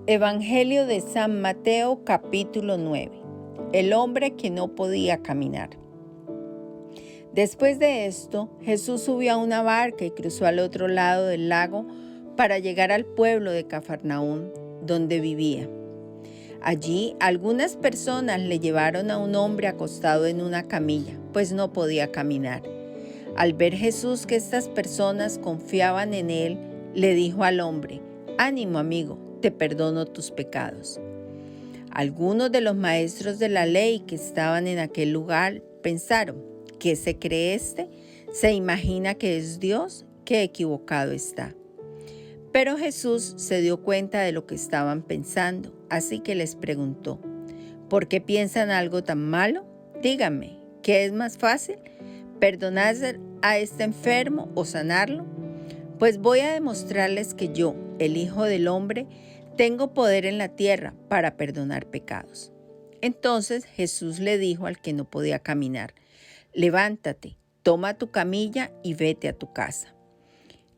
Evangelio de San Mateo, capítulo 9. El hombre que no podía caminar. Después de esto, Jesús subió a una barca y cruzó al otro lado del lago para llegar al pueblo de Cafarnaúm, donde vivía. Allí, algunas personas le llevaron a un hombre acostado en una camilla, pues no podía caminar. Al ver Jesús que estas personas confiaban en él, le dijo al hombre: «Ánimo, amigo, te perdono tus pecados». Algunos de los maestros de la ley que estaban en aquel lugar pensaron: ¿qué se cree este? ¿Se imagina que es Dios? ¡Qué equivocado está! Pero Jesús se dio cuenta de lo que estaban pensando, así que les preguntó: ¿por qué piensan algo tan malo? Díganme, ¿qué es más fácil? ¿Perdonar a este enfermo o sanarlo? Pues voy a demostrarles que yo, el Hijo del Hombre, tengo poder en la tierra para perdonar pecados. Entonces Jesús le dijo al que no podía caminar: «Levántate, toma tu camilla y vete a tu casa».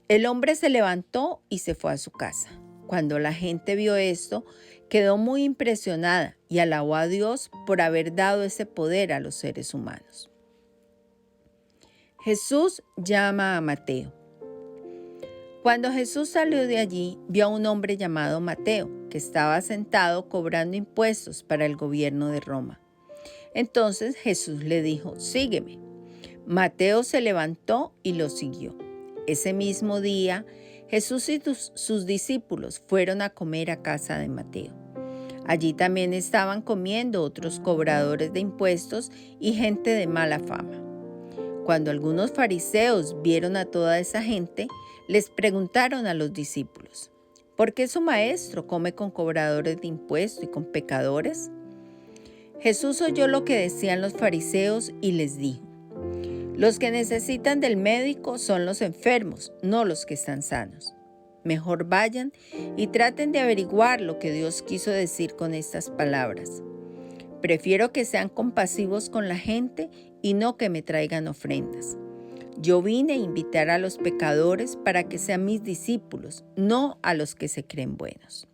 El hombre se levantó y se fue a su casa. Cuando la gente vio esto, quedó muy impresionada y alabó a Dios por haber dado ese poder a los seres humanos. Jesús llama a Mateo. Cuando Jesús salió de allí, vio a un hombre llamado Mateo, que estaba sentado cobrando impuestos para el gobierno de Roma. Entonces Jesús le dijo: «Sígueme». Mateo se levantó y lo siguió. Ese mismo día, Jesús y sus discípulos fueron a comer a casa de Mateo. Allí también estaban comiendo otros cobradores de impuestos y gente de mala fama. Cuando algunos fariseos vieron a toda esa gente, les preguntaron a los discípulos: ¿por qué su maestro come con cobradores de impuestos y con pecadores? Jesús oyó lo que decían los fariseos y les dijo: los que necesitan del médico son los enfermos, no los que están sanos. Mejor vayan y traten de averiguar lo que Dios quiso decir con estas palabras: prefiero que sean compasivos con la gente y no que me traigan ofrendas. Yo vine a invitar a los pecadores para que sean mis discípulos, no a los que se creen buenos.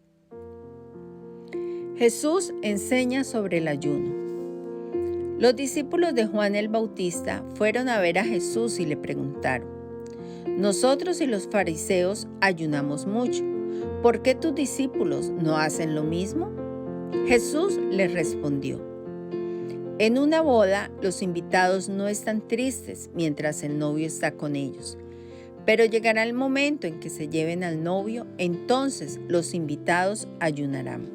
Jesús enseña sobre el ayuno. Los discípulos de Juan el Bautista fueron a ver a Jesús y le preguntaron: nosotros y los fariseos ayunamos mucho, ¿por qué tus discípulos no hacen lo mismo? Jesús les respondió: en una boda los invitados no están tristes mientras el novio está con ellos, pero llegará el momento en que se lleven al novio, entonces los invitados ayunarán.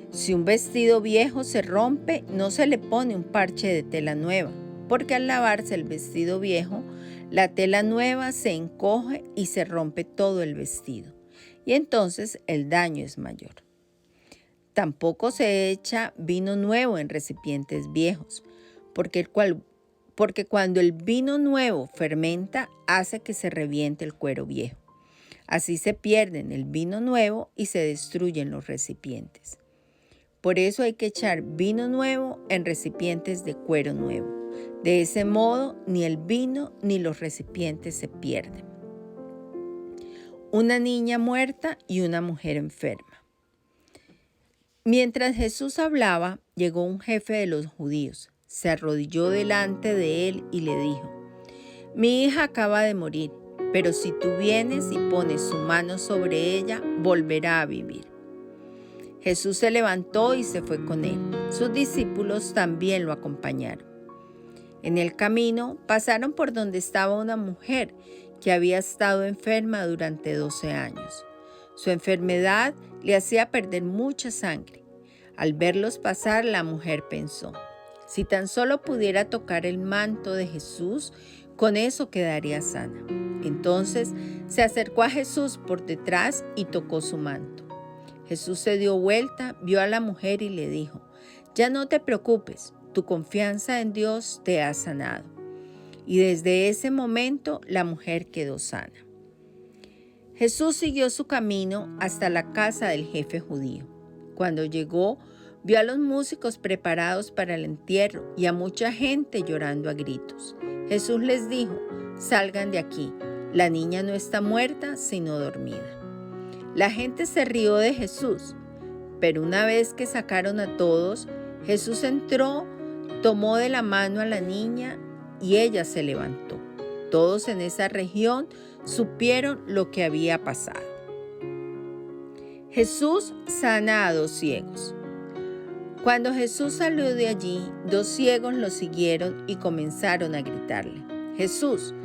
Si un vestido viejo se rompe, no se le pone un parche de tela nueva, porque al lavarse el vestido viejo, la tela nueva se encoge y se rompe todo el vestido, y entonces el daño es mayor. Tampoco se echa vino nuevo en recipientes viejos, porque cuando el vino nuevo fermenta, hace que se reviente el cuero viejo. Así se pierden el vino nuevo y se destruyen los recipientes. Por eso hay que echar vino nuevo en recipientes de cuero nuevo. De ese modo, ni el vino ni los recipientes se pierden. Una niña muerta y una mujer enferma. Mientras Jesús hablaba, llegó un jefe de los judíos. Se arrodilló delante de él y le dijo: «Mi hija acaba de morir, pero si tú vienes y pones su mano sobre ella, volverá a vivir». Jesús se levantó y se fue con él. Sus discípulos también lo acompañaron. En el camino pasaron por donde estaba una mujer que había estado enferma durante 12 años. Su enfermedad le hacía perder mucha sangre. Al verlos pasar, la mujer pensó: si tan solo pudiera tocar el manto de Jesús, con eso quedaría sana. Entonces se acercó a Jesús por detrás y tocó su manto. Jesús se dio vuelta, vio a la mujer y le dijo: «Ya no te preocupes, tu confianza en Dios te ha sanado». Y desde ese momento la mujer quedó sana. Jesús siguió su camino hasta la casa del jefe judío. Cuando llegó, vio a los músicos preparados para el entierro y a mucha gente llorando a gritos. Jesús les dijo: «Salgan de aquí, la niña no está muerta, sino dormida». La gente se rió de Jesús, pero una vez que sacaron a todos, Jesús entró, tomó de la mano a la niña y ella se levantó. Todos en esa región supieron lo que había pasado. Jesús sana a 2 ciegos. Cuando Jesús salió de allí, 2 ciegos lo siguieron y comenzaron a gritarle: Jesús,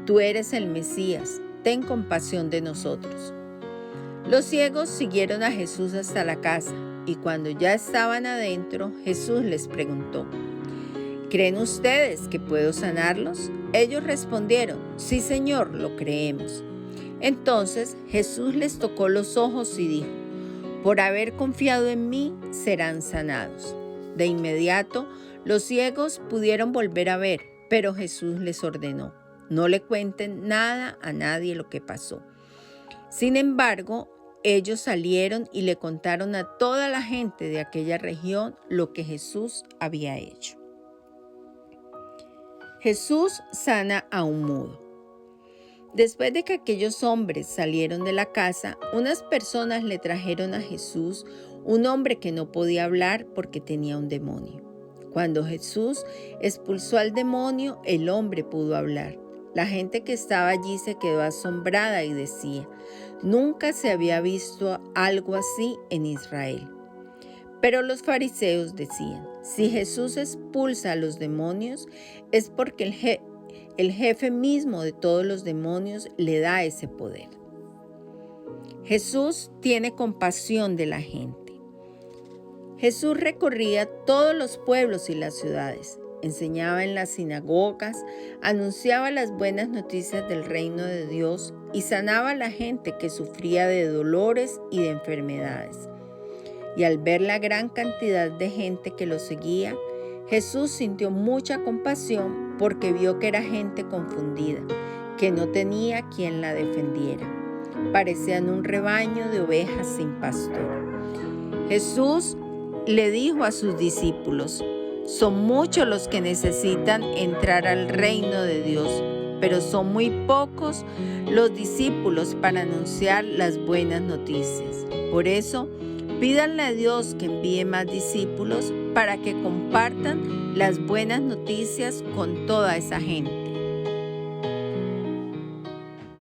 tú eres el Mesías, ten compasión de nosotros. Los ciegos siguieron a Jesús hasta la casa, y cuando ya estaban adentro, Jesús les preguntó: ¿creen ustedes que puedo sanarlos? Ellos respondieron: sí, Señor, lo creemos. Entonces Jesús les tocó los ojos y dijo: por haber confiado en mí, serán sanados. De inmediato, los ciegos pudieron volver a ver, pero Jesús les ordenó: no le cuenten nada a nadie lo que pasó. Sin embargo, ellos salieron y le contaron a toda la gente de aquella región lo que Jesús había hecho. Jesús sana a un mudo. Después de que aquellos hombres salieron de la casa, unas personas le trajeron a Jesús un hombre que no podía hablar porque tenía un demonio. Cuando Jesús expulsó al demonio, el hombre pudo hablar. La gente que estaba allí se quedó asombrada y decía: nunca se había visto algo así en Israel. Pero los fariseos decían: si Jesús expulsa a los demonios, es porque el jefe mismo de todos los demonios le da ese poder. Jesús tiene compasión de la gente. Jesús recorría todos los pueblos y las ciudades, enseñaba en las sinagogas, anunciaba las buenas noticias del reino de Dios y sanaba a la gente que sufría de dolores y de enfermedades. Y al ver la gran cantidad de gente que lo seguía, Jesús sintió mucha compasión porque vio que era gente confundida, que no tenía quien la defendiera. Parecían un rebaño de ovejas sin pastor. Jesús le dijo a sus discípulos: son muchos los que necesitan entrar al reino de Dios, pero son muy pocos los discípulos para anunciar las buenas noticias. Por eso, pídanle a Dios que envíe más discípulos para que compartan las buenas noticias con toda esa gente.